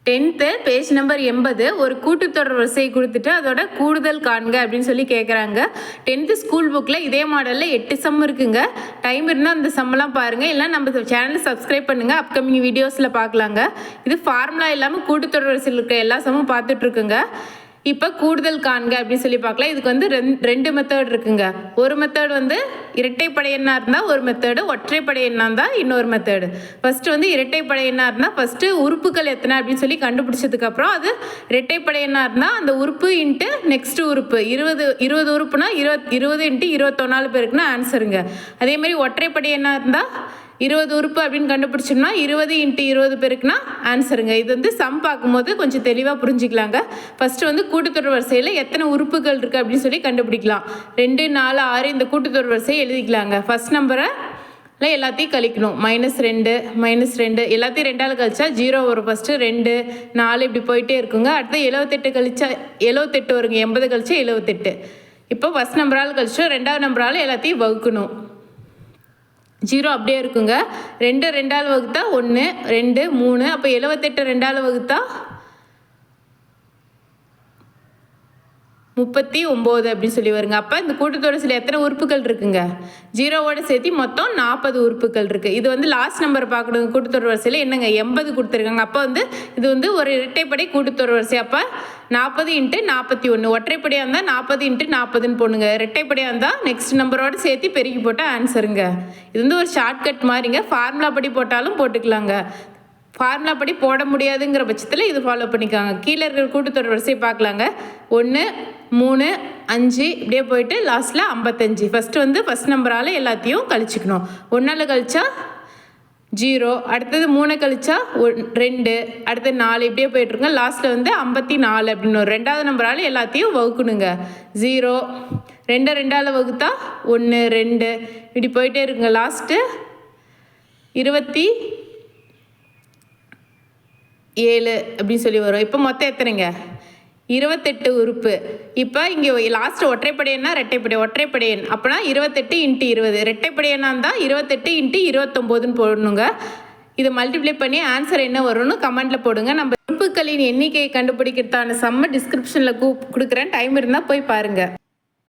10th page number 80 ஒரு கூட்டுத்தொடர் வரிசையை கொடுத்துட்டு அதோட கூடுதல் காண்க அப்படின்னு சொல்லி கேட்குறாங்க. 10th ஸ்கூல் புக்கில் இதே மாடலில் 8 சம் இருக்குங்க. டைம் இருந்தால் அந்த சம்மெல்லாம் பாருங்கள், இல்லை நம்ம சேனலை சப்ஸ்கிரைப் பண்ணுங்கள், அப்கமிங் வீடியோஸில் பார்க்கலாங்க. இது ஃபார்முலா இல்லாமல் கூட்டுத்தொடர் வரிசையில் இருக்க எல்லா சம்மும் பார்த்துட்ருக்குங்க. இப்போ கூடுதல் காண்க அப்படின்னு சொல்லி பார்க்கலாம். இதுக்கு வந்து ரெண்டு மெத்தட் இருக்குங்க. ஒரு மெத்தட் வந்து இரட்டைப்படை எண்ணாக இருந்தால் ஒரு மெத்தடு, ஒற்றைப்படை எண்ணாக இருந்தால் இன்னொரு மெத்தடு. ஃபஸ்ட்டு வந்து இரட்டைப்படை எண்ணாக இருந்தால் ஃபஸ்ட்டு உறுப்புகள் எத்தனை அப்படின்னு சொல்லி கண்டுபிடிச்சதுக்கப்புறம் அது இரட்டைப்படை எண்ணாக இருந்தால் அந்த உறுப்பு இன்ட்டு நெக்ஸ்ட்டு உறுப்பு 20 உறுப்புனா 20 இன்ட்டு 21 பேருக்குன்னா ஆன்சருங்க. அதேமாதிரி ஒற்றைப்படை எண்ணாக இருந்தால் 20 உறுப்பு அப்படின்னு கண்டுபிடிச்சோம்னா 20 இன்ட்டு 20 பேருக்குன்னா ஆன்சருங்க. இது வந்து சம் பார்க்கும்போது கொஞ்சம் தெளிவாக புரிஞ்சிக்கலாங்க. ஃபஸ்ட்டு வந்து கூட்டுத்தொடர் வரிசையில் எத்தனை உறுப்புகள் இருக்குது அப்படின்னு சொல்லி கண்டுபிடிக்கலாம். 2, 4, 6 இந்த கூட்டுத்தொடர் வரிசையை எழுதிக்கலாங்க. ஃபஸ்ட் நம்பரை எல்லாத்தையும் கழிக்கணும். -2 எல்லாத்தையும் 2ஆல் கழிச்சா 0 வரும். ஃபஸ்ட்டு 2, 4 இப்படி போயிட்டே இருக்குங்க. அடுத்து 78 கழிச்சா 78 வருங்க. 80 கழிச்சா 78. இப்போ ஃபஸ்ட் நம்பரால் கழிச்சோம், 2ஆவது நம்பரால் எல்லாத்தையும் வகுக்கணும். 0 அப்படியே இருக்குங்க. 2 2ஆல் வகுத்தா 1, 2, 3. அப்போ 78 2ஆல் வகுத்தா 39 அப்படின்னு சொல்லி வருங்க. அப்போ இந்த கூட்டுத்தொடர் சில எத்தனை உறுப்புகள் இருக்குங்க? 0வோட சேர்த்து மொத்தம் 40 உறுப்புகள் இருக்குது. இது வந்து லாஸ்ட் நம்பர் பார்க்கணும். கூட்டுத்தொடர் வரிசையில் என்னங்க 80 கொடுத்துருக்காங்க. அப்போ வந்து இது வந்து ஒரு இரட்டைப்படை கூட்டுத்தொடர் வரிசை. அப்போ 40 இன்ட்டு 41. ஒற்றைப்படையாக இருந்தால் 40 இன்ட்டு 40ன்னு போடுங்க. இரட்டைப்படையாக இருந்தால் நெக்ஸ்ட் நம்பரோட சேர்த்து பெருக்கி போட்டால் ஆன்சருங்க. இது வந்து ஒரு ஷார்ட்கட் மாதிரிங்க. ஃபார்முலா படி போட்டாலும் போட்டுக்கலாங்க. ஃபார்முலா படி போட முடியாதுங்கிற பட்சத்தில் இது ஃபாலோ பண்ணிக்காங்க. கீழே இருக்கிற கூட்டுத்தொடர் வரிசையை பார்க்கலாங்க. 1, 3, 5 இப்படியே போயிட்டு லாஸ்ட்டில் 55. ஃபஸ்ட்டு வந்து ஃபஸ்ட் நம்பரால் எல்லாத்தையும் கழிச்சிக்கணும். 1ஆல் கழிச்சா 0, அடுத்தது 3 கழிச்சா 2, அடுத்தது 4 இப்படியே போயிட்டுருங்க. லாஸ்ட்டில் வந்து 54 அப்படின்னு 2ஆவது நம்பரால் எல்லாத்தையும் வகுக்கணுங்க. 0, 2 2ஆல் வகுத்தா 1, 2 இப்படி போயிட்டே இருக்குங்க. லாஸ்ட்டு 27 அப்படின்னு சொல்லி வரும். இப்போ மொத்தம் எத்தனைங்க? 28 உறுப்பு. இப்போ இங்கே லாஸ்ட்டு ஒற்றைப்படையன்னா ஒற்றைப்படையன் அப்போனா 28 இன்ட்டு 20. ரெட்டைப்படையனா இருந்தால் 28 இன்ட்டு 29ன்னு போடணுங்க. இதை மல்டிப்ளை பண்ணி ஆன்சர் என்ன வரும்னு கமெண்ட்டில் போடுங்க. நம்ம உறுப்புகளின் எண்ணிக்கையை கண்டுபிடிக்கிறதான சம்ம டிஸ்கிரிப்ஷனில் கொடுக்குறேன். டைம் இருந்தால் போய் பாருங்கள்.